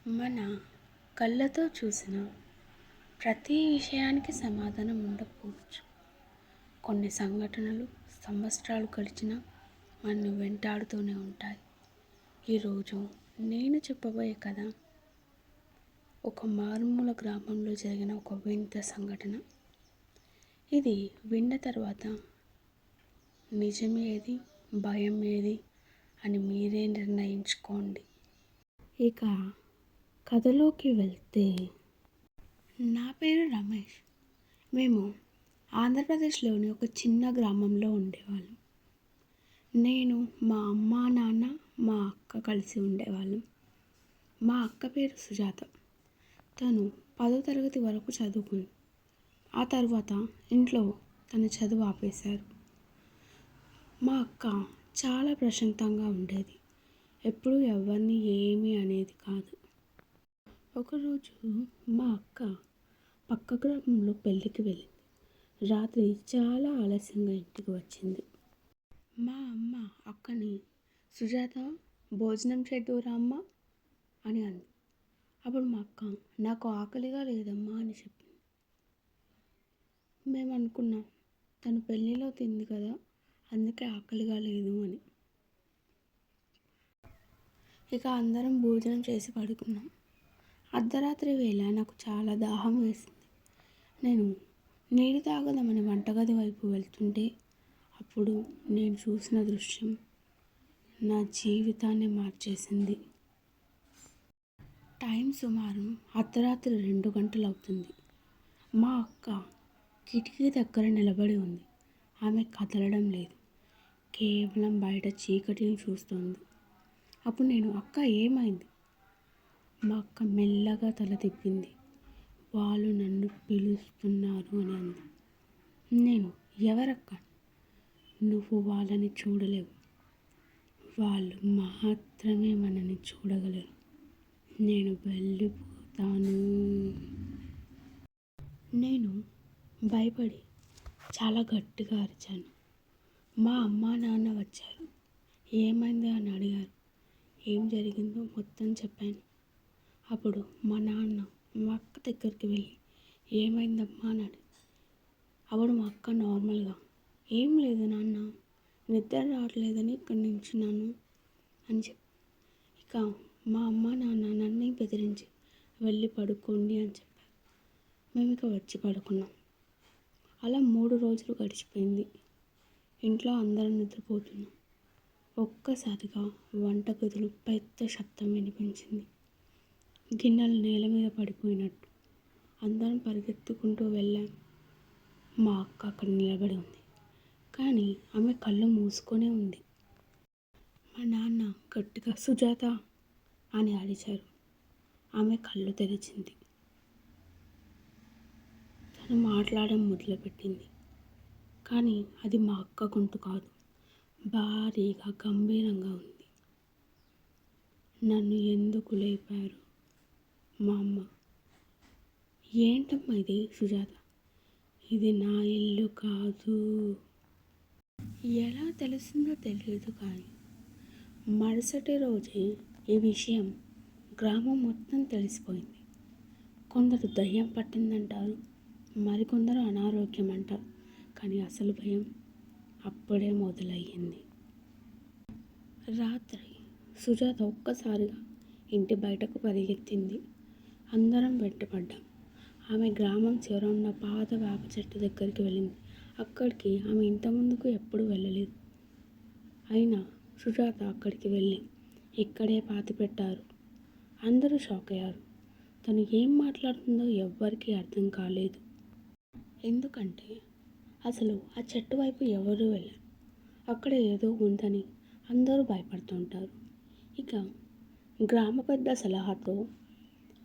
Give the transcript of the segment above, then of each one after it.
మన కళ్ళతో చూసిన ప్రతి విషయానికి సమాధానం ఉండకపోవచ్చు. కొన్ని సంఘటనలు సంవత్సరాలు గడిచినా మనల్ని వెంటాడుతూనే ఉంటాయి. ఈరోజు నేను చెప్పబోయే కథ ఒక మారుమూల గ్రామంలో జరిగిన ఒక వింత సంఘటన. ఇది విన్న తర్వాత నిజమేది భయం ఏది అని మీరే నిర్ణయించుకోండి. ఇక కథలోకి వెళ్తే, నా పేరు రమేష్. మేము ఆంధ్రప్రదేశ్లోని ఒక చిన్న గ్రామంలో ఉండేవాళ్ళం. నేను, మా అమ్మ, నాన్న, మా అక్క కలిసి ఉండేవాళ్ళం. మా అక్క పేరు సుజాత. తను 10వ తరగతి వరకు చదువుకుంది. ఆ తర్వాత ఇంట్లో తన చదువు ఆపేశారు. మా అక్క చాలా ప్రశాంతంగా ఉండేది. ఎప్పుడూ ఎవరిని ఏమీ అనేది కాదు. ఒకరోజు మా అక్క పక్క గ్రామంలో పెళ్ళికి వెళ్ళింది. రాత్రి చాలా ఆలస్యంగా ఇంటికి వచ్చింది. మా అమ్మ అక్కని, సుజాత భోజనం చేద్దురా అమ్మ అని అంది. అప్పుడు మా అక్క, నాకు ఆకలిగా లేదమ్మా అని చెప్పింది. మేము అనుకున్నాం, తను పెళ్ళిలో తింది కదా, అందుకే ఆకలిగా లేదు అని. ఇక అందరం భోజనం చేసి పడుకున్నాం. అర్ధరాత్రి వేళ నాకు చాలా దాహం వేసింది. నేను నీరు తాగదామని వంటగది వైపు వెళ్తుంటే అప్పుడు నేను చూసిన దృశ్యం నా జీవితాన్ని మార్చేసింది. టైం సుమారు అర్ధరాత్రి 2 గంటలు అవుతుంది. మా అక్క కిటికీ దగ్గర నిలబడి ఉంది. ఆమె కదలడం లేదు, కేవలం బయట చీకటిని చూస్తోంది. అప్పుడు నేను, అక్క ఏమైంది? మా అక్క మెల్లగా తల తిప్పింది. వాళ్ళు నన్ను పిలుస్తున్నారు అని అంది. నేను, ఎవరక్క? నువ్వు వాళ్ళని చూడలేవు, వాళ్ళు మాత్రమే మనని చూడగలరు. నేను వెళ్ళిపోతాను. నేను భయపడి చాలా గట్టిగా అరిచాను. మా అమ్మ నాన్న వచ్చారు. ఏమైంది అని అడిగారు. ఏం జరిగిందో మొత్తం చెప్పాను. అప్పుడు మా నాన్న మా అక్క దగ్గరికి వెళ్ళి, ఏమైందమ్మా అని అడిగారు. అప్పుడు మా అక్క నార్మల్గా, ఏం లేదు నాన్న, నిద్ర రావట్లేదని ఇక్కడ నించున్నాను అని చెప్పి, ఇక మా అమ్మ నాన్న నన్ను బెదిరించి వెళ్ళి పడుకోండి అని చెప్పారు. మేము ఇక వచ్చి పడుకున్నాం. అలా 3 రోజులు గడిచిపోయింది. ఇంట్లో అందరం నిద్రపోతున్నాం. ఒక్కసారిగా వంటగదిలో పెద్ద శబ్దం వినిపించింది. గిన్నెలు నేల మీద పడిపోయినట్టు. అందరం పరిగెత్తుకుంటూ వెళ్ళాం. మా అక్క అక్కడ నిలబడి ఉంది, కానీ ఆమె కళ్ళు మూసుకొనే ఉంది. మా నాన్న గట్టిగా సుజాత అని అరిచారు. ఆమె కళ్ళు తెరిచింది. తను మాట్లాడడం మొదలుపెట్టింది. కానీ అది మా అక్క గొంతు కాదు, భారీగా గంభీరంగా ఉంది. నన్ను ఎందుకు లేపారు? మా అమ్మ, ఏంటమ్మా ఇది సుజాత? ఇది నా ఇల్లు కాదు. ఎలా తెలిసిందో తెలియదు, కానీ మరుసటి రోజే ఈ విషయం గ్రామం మొత్తం తెలిసిపోయింది. కొందరు దయ్యం పట్టిందంటారు, మరికొందరు అనారోగ్యం అంటారు. కానీ అసలు భయం అప్పుడే మొదలయ్యింది. రాత్రి సుజాత ఒక్కసారిగా ఇంటి బయటకు పరిగెత్తింది. అందరం వెంటపడ్డాం. ఆమె గ్రామం చివర ఉన్న పాత వేప చెట్టు దగ్గరికి వెళ్ళింది. అక్కడికి ఆమె ఇంతకుముందుకు ఎప్పుడూ వెళ్ళలేదు. అయినా సుజాత అక్కడికి వెళ్ళి ఇక్కడే పాతిపెట్టారు. అందరూ షాక్ అయ్యారు. తను ఏం మాట్లాడుతుందో ఎవ్వరికీ అర్థం కాలేదు. ఎందుకంటే అసలు ఆ చెట్టు వైపు ఎవరూ వెళ్ళారు. అక్కడ ఏదో ఉందని అందరూ భయపడుతుంటారు. ఇక గ్రామ పెద్ద సలహాతో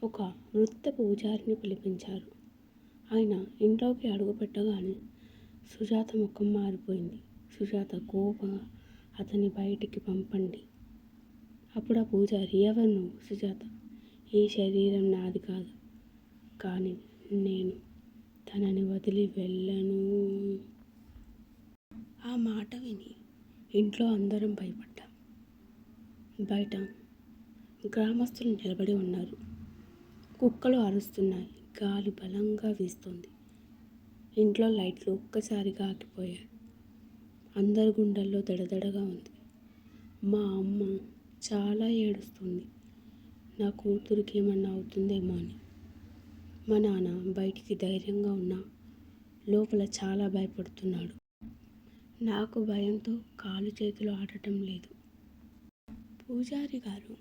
ఒక వృత్త పూజారిని పిలిపించారు. ఆయన ఇంట్లోకి అడుగుపెట్టగానే సుజాత ముఖం మారిపోయింది. సుజాత కోపంగా, అతన్ని బయటికి పంపండి. అప్పుడు ఆ పూజారి, ఎవరు నువ్వు? సుజాత, ఈ శరీరం నాది కాదు, కానీ నేను తనని వదిలి వెళ్ళను. ఆ మాట విని ఇంట్లో అందరం భయపడ్డాం. బయట గ్రామస్తులు నిలబడి ఉన్నారు. కుక్కలు అరుస్తున్నాయి. గాలి బలంగా వీస్తుంది. ఇంట్లో లైట్లు ఒక్కసారిగా ఆగిపోయాయి. అందరి గుండెల్లో దడదడగా ఉంది. మా అమ్మ చాలా ఏడుస్తుంది. నా కూతురికి ఏమన్నా అవుతుందేమో అని. మా నాన్న బయటికి ధైర్యంగా ఉన్నా లోపల చాలా భయపడుతున్నాడు. నాకు భయంతో కాలు చేతులు ఆడటం లేదు. పూజారి గారు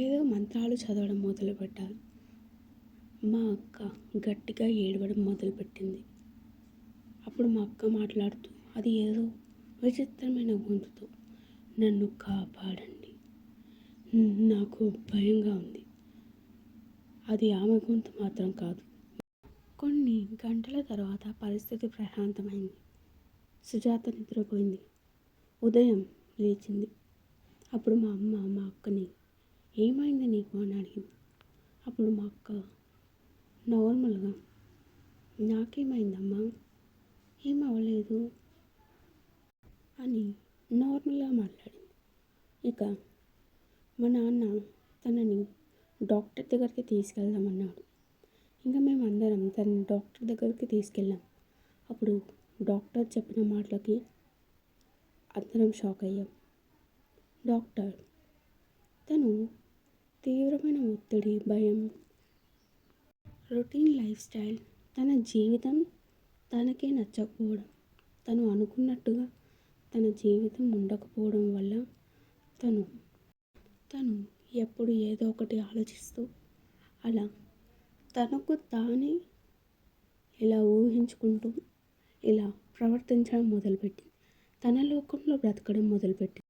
ఏదో మంత్రాలు చదవడం మొదలుపెట్టారు. మా అక్క గట్టిగా ఏడవడం మొదలుపెట్టింది. అప్పుడు మా అక్క మాట్లాడుతూ అది ఏదో విచిత్రమైన గొంతుతో నన్ను కాపాడండి, నాకు భయంగా ఉంది. అది ఆమె గొంతు మాత్రం కాదు. కొన్ని గంటల తర్వాత పరిస్థితి ప్రశాంతమైంది. సుజాత నిద్రపోయింది. ఉదయం లేచింది. అప్పుడు మా అమ్మ మా అక్కని ఏమైంది నీకు అని అడిగింది. అప్పుడు మా అక్క నార్మల్గా నాకేమైందమ్మా, ఏమవ్వలేదు అని నార్మల్గా మాట్లాడింది. ఇక మా నాన్న తనని డాక్టర్ దగ్గరికి తీసుకెళ్దామన్నాడు. ఇంకా మేమందరం తనని డాక్టర్ దగ్గరికి తీసుకెళ్ళాం. అప్పుడు డాక్టర్ చెప్పిన మాటలకి అందరం షాక్ అయ్యాం. డాక్టర్ తను తీవ్రమైన ఒత్తిడి, భయం, రొటీన్ లైఫ్ స్టైల్, తన జీవితం తనకే నచ్చకపోవడం, తను అనుకున్నట్టుగా తన జీవితం ఉండకపోవడం వల్ల తను ఎప్పుడు ఏదో ఒకటి ఆలోచిస్తూ అలా తనకు తానే ఇలా ఊహించుకుంటూ ఇలా ప్రవర్తించడం మొదలుపెట్టింది. తన లోకంలో బ్రతకడం మొదలుపెట్టింది.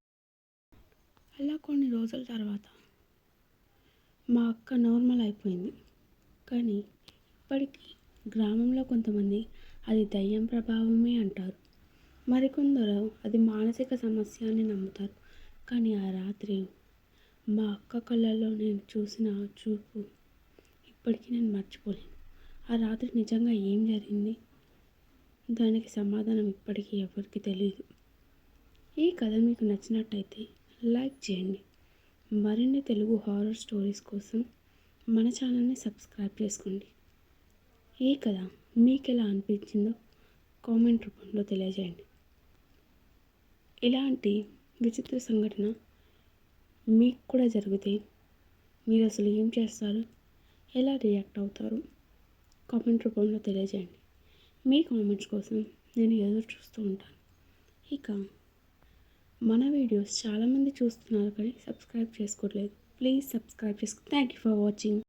అలా కొన్ని రోజుల తర్వాత మా అక్క నార్మల్ అయిపోయింది. కానీ ఇప్పటికీ గ్రామంలో కొంతమంది అది దయ్యం ప్రభావమే అంటారు. మరికొందరు అది మానసిక సమస్య అని నమ్ముతారు. కానీ ఆ రాత్రి మా అక్క కళ్ళల్లో నేను చూసిన ఆ చూపు ఇప్పటికీ నేను మర్చిపోలేను. ఆ రాత్రి నిజంగా ఏం జరిగింది, దానికి సమాధానం ఇప్పటికీ ఎవరికి తెలియదు. ఈ కథ మీకు నచ్చినట్టయితే లైక్ చేయండి. మరిన్ని తెలుగు హారర్ స్టోరీస్ కోసం మన ఛానల్ని సబ్స్క్రైబ్ చేసుకోండి. ఈ కథ మీకు ఎలా అనిపించిందో కామెంట్ రూపంలో తెలియజేయండి. ఇలాంటి విచిత్ర సంఘటన మీకు కూడా జరిగితే మీరు అసలు ఏం చేస్తారు, ఎలా రియాక్ట్ అవుతారు కామెంట్ రూపంలో తెలియజేయండి. మీ కామెంట్స్ కోసం నేను ఎదురు చూస్తూ ఉంటాను. ఇక మన వీడియోస్ చాలామంది చూస్తున్నారు కానీ సబ్స్క్రైబ్ చేసుకోవట్లేదు. ప్లీజ్ సబ్స్క్రైబ్ చేసుకో. Thank you for watching.